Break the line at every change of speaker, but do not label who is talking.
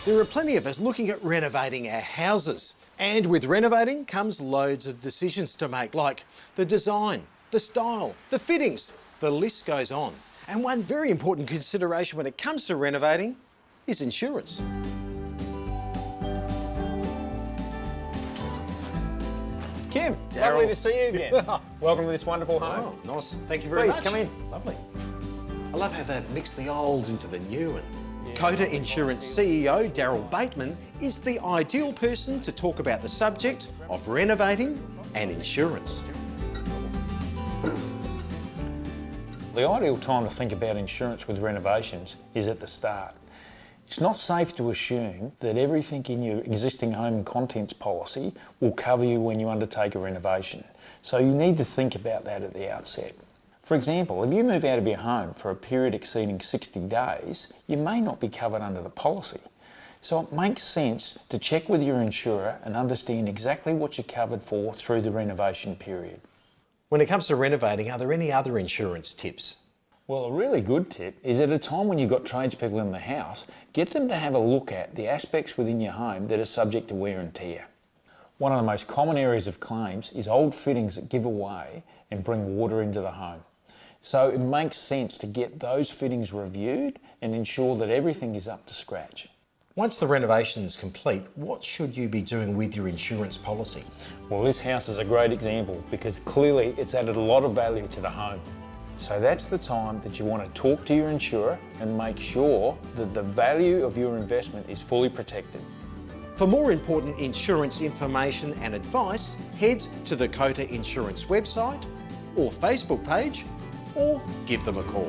There are plenty of us looking at renovating our houses. And with renovating comes loads of decisions to make, like the design, the style, the fittings, the list goes on. And one very important consideration when it comes to renovating is insurance.
Kim,
Darryl.
lovely to see you again. Welcome to this wonderful home.
Oh, nice. Thank you very much.
Please, come in.
Lovely. I love how they've mixed the old into the new. And Cota Insurance CEO Darryl Bateman is the ideal person to talk about the subject of renovating and insurance.
The ideal time to think about insurance with renovations is at the start. It's not safe to assume that everything in your existing home and contents policy will cover you when you undertake a renovation. So you need to think about that at the outset. For example, if you move out of your home for a period exceeding 60 days, you may not be covered under the policy. So it makes sense to check with your insurer and understand exactly what you're covered for through the renovation period.
When it comes to renovating, are there any other insurance tips?
Well, a really good tip is at a time when you've got tradespeople in the house, get them to have a look at the aspects within your home that are subject to wear and tear. One of the most common areas of claims is old fittings that give away and bring water into the home. So it makes sense to get those fittings reviewed and ensure that everything is up to scratch.
Once the renovation is complete, what should you be doing with your insurance policy?
Well, this house is a great example because clearly it's added a lot of value to the home. So that's the time that you want to talk to your insurer and make sure that the value of your investment is fully protected.
For more important insurance information and advice, head to the Cota Insurance website or Facebook page, or give them a call.